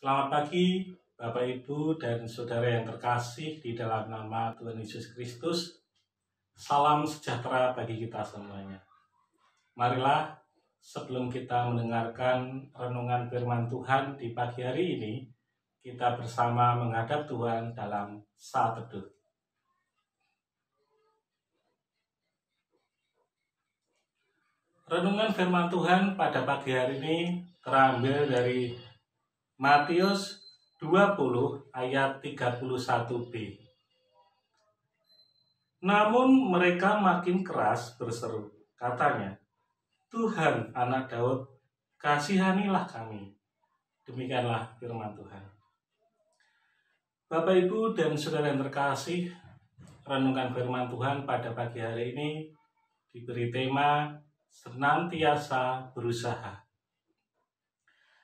Selamat pagi, Bapak, Ibu, dan Saudara yang terkasih di dalam nama Tuhan Yesus Kristus. Salam sejahtera bagi kita semuanya. Marilah sebelum kita mendengarkan renungan firman Tuhan di pagi hari ini, kita bersama menghadap Tuhan dalam saat teduh. Renungan firman Tuhan pada pagi hari ini terambil dari Matius 20 ayat 31b. Namun mereka makin keras berseru, katanya, "Tuhan, Anak Daud, kasihanilah kami." Demikianlah firman Tuhan. Bapak, Ibu, dan Saudara yang terkasih, renungan firman Tuhan pada pagi hari ini diberi tema senantiasa berusaha.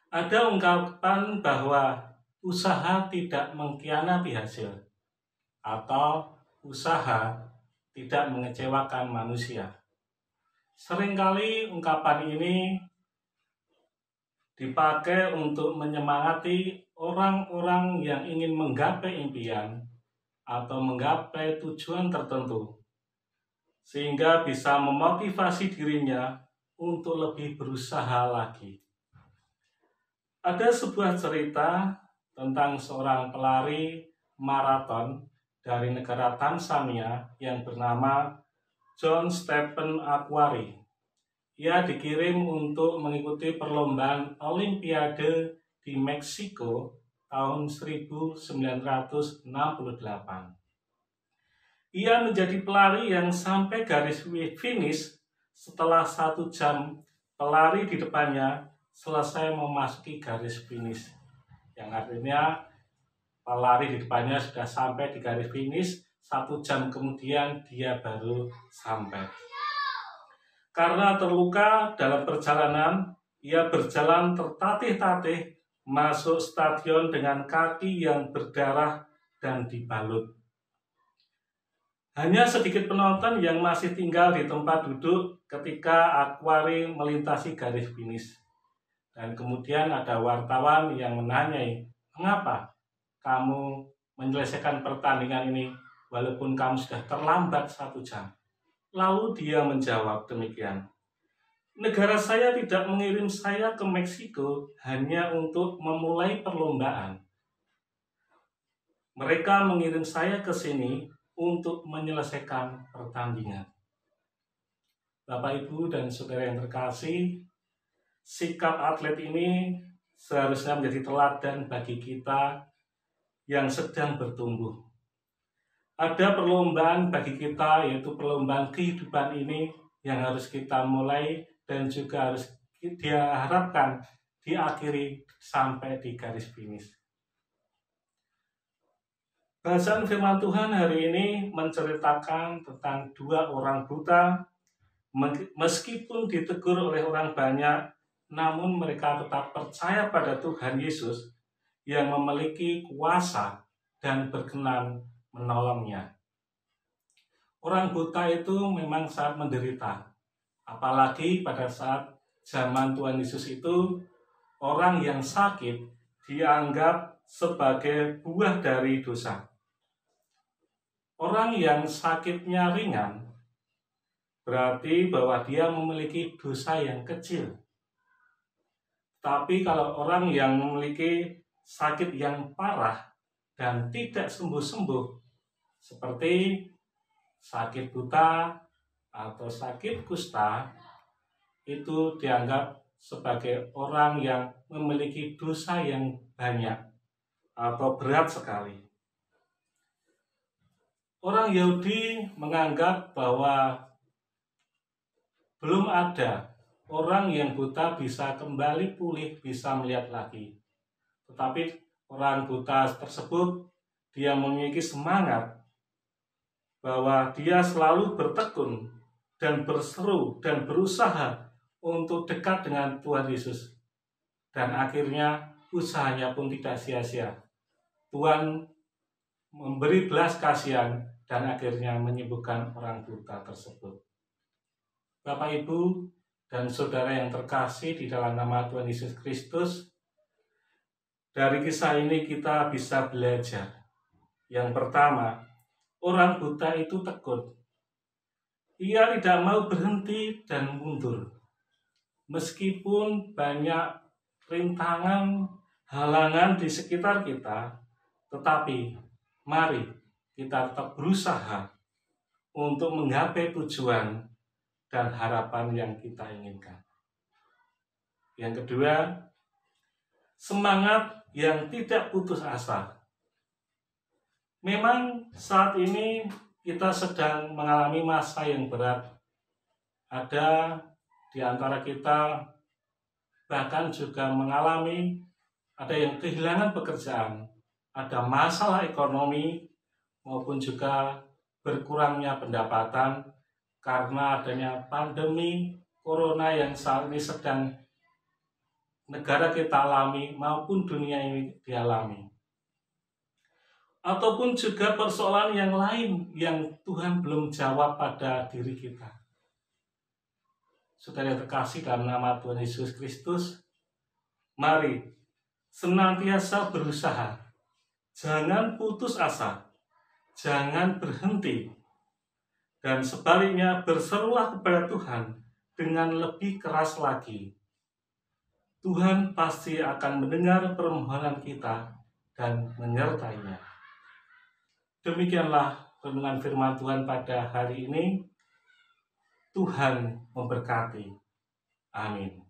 Ada ungkapan bahwa usaha tidak mengkhianati hasil, atau usaha tidak mengecewakan manusia. Seringkali ungkapan ini dipakai untuk menyemangati orang-orang yang ingin menggapai impian atau menggapai tujuan tertentu, sehingga bisa memotivasi dirinya untuk lebih berusaha lagi. Ada sebuah cerita tentang seorang pelari maraton dari negara Tanzania yang bernama John Stephen Akhwari. Ia dikirim untuk mengikuti perlombaan Olimpiade di Meksiko tahun 1968. Ia menjadi pelari yang sampai garis finish setelah 1 jam pelari di depannya selesai memasuki garis finish. Yang artinya pelari di depannya sudah sampai di garis finish, 1 jam kemudian dia baru sampai. Karena terluka dalam perjalanan, ia berjalan tertatih-tatih masuk stadion dengan kaki yang berdarah dan dibalut. Hanya sedikit penonton yang masih tinggal di tempat duduk ketika Akhwari melintasi garis finish. Dan kemudian ada wartawan yang menanyai, "Mengapa kamu menyelesaikan pertandingan ini walaupun kamu sudah terlambat 1 jam?" Lalu dia menjawab demikian, "Negara saya tidak mengirim saya ke Meksiko hanya untuk memulai perlombaan. Mereka mengirim saya ke sini untuk menyelesaikan pertandingan." Bapak, Ibu, dan Saudara yang terkasih, sikap atlet ini seharusnya menjadi teladan bagi kita yang sedang bertumbuh. Ada perlombaan bagi kita, yaitu perlombaan kehidupan ini yang harus kita mulai dan juga harus diharapkan diakhiri sampai di garis finish. Bacaan firman Tuhan hari ini menceritakan tentang 2 orang buta. Meskipun ditegur oleh orang banyak, namun mereka tetap percaya pada Tuhan Yesus yang memiliki kuasa dan berkenan menolongnya. Orang buta itu memang sangat menderita, apalagi pada saat zaman Tuhan Yesus itu, orang yang sakit dianggap sebagai buah dari dosa. Orang yang sakitnya ringan berarti bahwa dia memiliki dosa yang kecil. Tapi kalau orang yang memiliki sakit yang parah dan tidak sembuh-sembuh, seperti sakit buta atau sakit kusta, itu dianggap sebagai orang yang memiliki dosa yang banyak atau berat sekali. Orang Yahudi menganggap bahwa belum ada orang yang buta bisa kembali pulih, bisa melihat lagi. Tetapi orang buta tersebut, dia memiliki semangat bahwa dia selalu bertekun dan berseru dan berusaha untuk dekat dengan Tuhan Yesus. Dan akhirnya usahanya pun tidak sia-sia. Tuhan memberi belas kasihan dan akhirnya menyembuhkan orang buta tersebut. Bapak, Ibu, dan Saudara yang terkasih di dalam nama Tuhan Yesus Kristus, Dari kisah ini kita bisa belajar. Yang pertama, orang buta itu tekun. Ia tidak mau berhenti dan mundur. Meskipun banyak rintangan, halangan di sekitar kita, tetapi mari kita tetap berusaha untuk menggapai tujuan dan harapan yang kita inginkan. Yang kedua, semangat yang tidak putus asa. Memang saat ini kita sedang mengalami masa yang berat. Ada di antara kita bahkan juga mengalami ada yang kehilangan pekerjaan, ada masalah ekonomi maupun juga berkurangnya pendapatan karena adanya pandemi corona yang saat ini sedang negara kita alami maupun dunia ini dialami. Ataupun juga persoalan yang lain yang Tuhan belum jawab pada diri kita. Saudara yang terkasih dalam nama Tuhan Yesus Kristus, mari senantiasa berusaha, jangan putus asa, jangan berhenti, dan sebaliknya berserulah kepada Tuhan dengan lebih keras lagi. Tuhan pasti akan mendengar permohonan kita dan menyertainya. Demikianlah renungan firman Tuhan pada hari ini. Tuhan memberkati. Amin.